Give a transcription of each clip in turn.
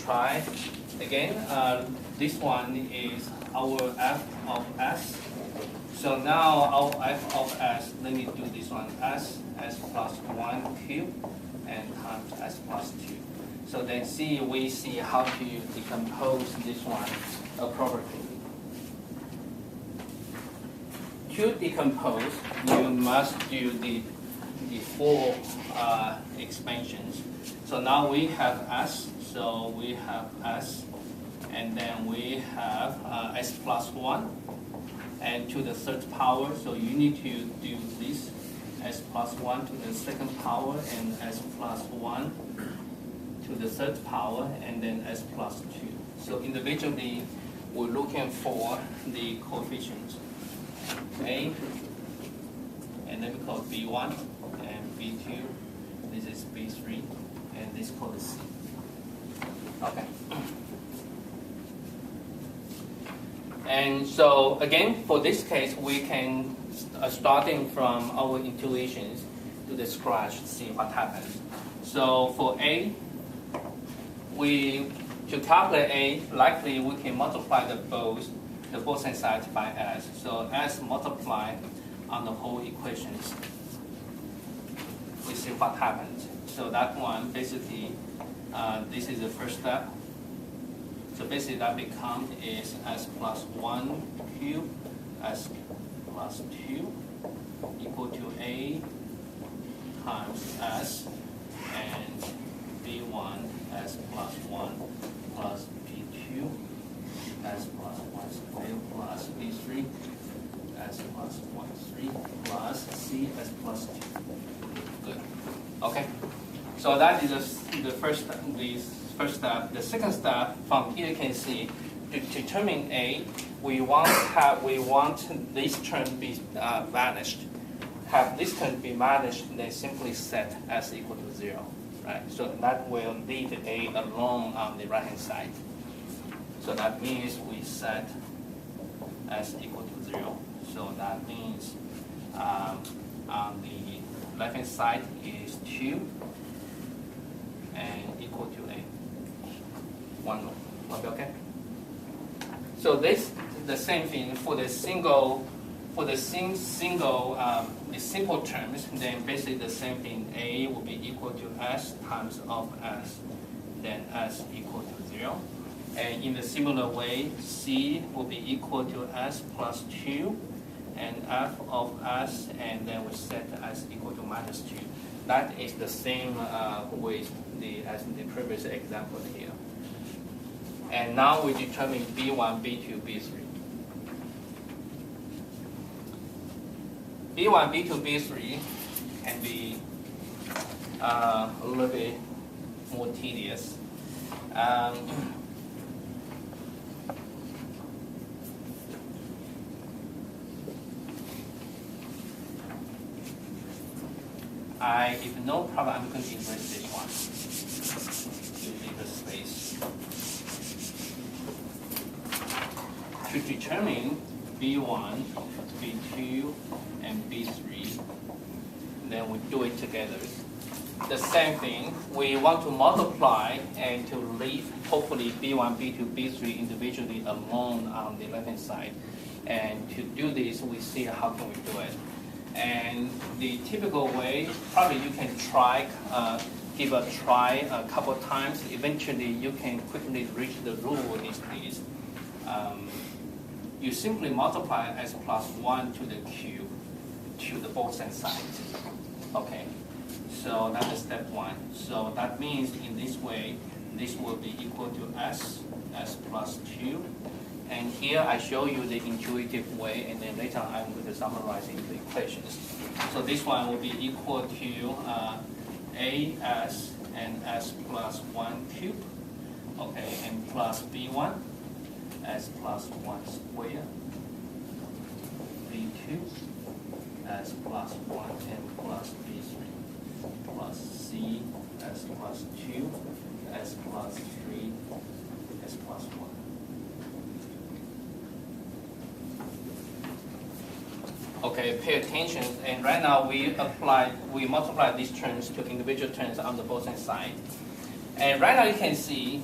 try again. This one is our f of s. So now our f of s, let me do this one, s plus 1 cube and times s plus 2. So then we see how to decompose this one appropriately. To decompose, you must do the full expansions. So now we have s, so we have s, and then we have s plus 1, and to the third power, so you need to do this, s plus 1 to the second power, and s plus 1 to the third power, and then s plus 2. So individually, we're looking for the coefficients. A, and then we call it B1, and B2, this is B3, and this is called C. Okay. And so again, for this case, we can, starting from our intuitions, do the scratch, see what happens. So for A, to calculate A, likely we can multiply the both sides by s. So s multiply on the whole equations. We see what happens. So that one, basically, this is the first step. So basically that becomes is s plus 1 cube, s plus 2 equal to A times s, and B1 s plus 1 plus B2 s plus 1 squared plus B3 s plus 1 3 plus C s plus 2. Good. Okay. So that is the first step. The second step, from here you can see, to determine A, we want this term be vanished. Have this term be vanished, then simply set s equal to 0, right? So that will leave A alone on the right hand side. So that means we set s equal to 0. So that means on the left hand side is 2 and equal to A. One more. Okay. So this the same thing for the simple terms. Then basically the same thing. A will be equal to s times of s, then s equal to 0. And in a similar way, C will be equal to s plus 2, and f of s, and then we set s equal to minus 2. That is the same with as in the previous example here. And now we determine B1, B2, B3. B1, B2, B3 can be a little bit more tedious. If no problem, I'm going to erase this one to leave a space. To determine B1, B2, and B3, then we do it together. The same thing, we want to multiply and to leave, hopefully, B1, B2, B3 individually alone on the left-hand side. And to do this, we see how can we do it. And the typical way, probably you can try, give a try a couple times. Eventually, you can quickly reach the rule these days. You simply multiply s plus 1 to the cube to the both sides. Okay, so that is step 1. So that means in this way, this will be equal to s plus 2. And here I show you the intuitive way, and then later I'm going to summarize in the equations. So this one will be equal to as and s plus 1 cube, okay, and plus b1, s plus 1 squared, b2, s plus 1 and plus b3, plus c, s plus 2, s plus 3, s plus 1. Okay, pay attention. And right now we multiply these terms to individual terms on the both sides. And right now you can see,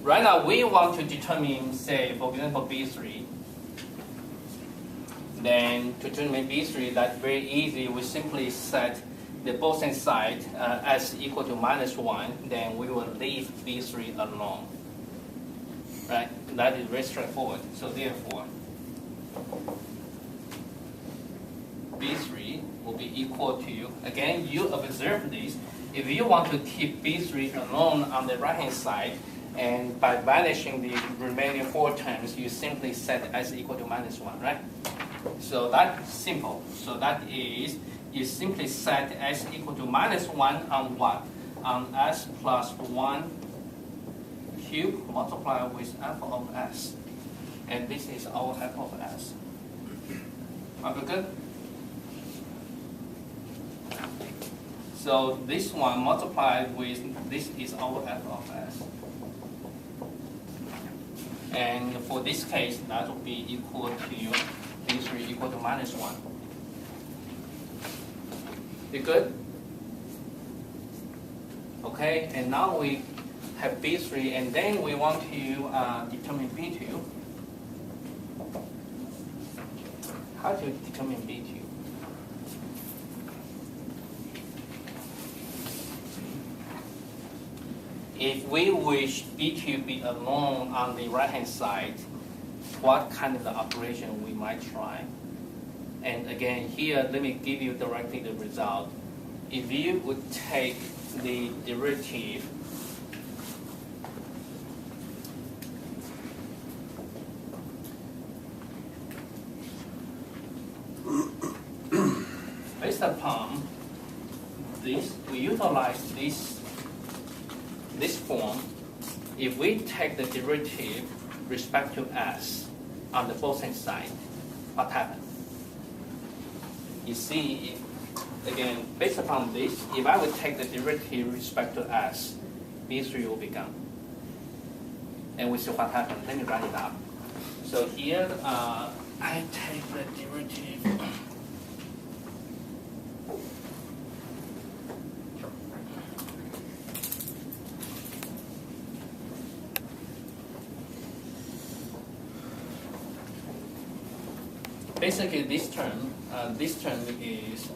right now we want to determine, say, for example, B3. Then to determine B3, that's very easy. We simply set the Bose side as equal to -1. Then we will leave B3 alone. Right? That is very straightforward. So therefore, B3 will be equal to, again, you observe this. If you want to keep B3 alone on the right-hand side, and by vanishing the remaining 4 terms, you simply set S equal to -1, right? So that's simple. So that is, you simply set S equal to -1 on what? On S plus 1 cube multiplied with f of S. And this is our f of S. Are we good? So this one multiplied with, this is our f of S. And for this case, that will be equal to B3 equal to -1. You good? Okay, and now we have B3, and then we want to determine B2. How to determine B2? If we wish B2 be alone on the right-hand side, what kind of the operation we might try? And again, here, let me give you directly the result. If you would take the derivative based upon this, we utilize this form. If we take the derivative respect to S on the Bose side, what happens? You see, again, based upon this, if I would take the derivative respect to S, B3 will be gone. And we see what happens. Let me write it up. So here, I take the derivative. Basically, this term is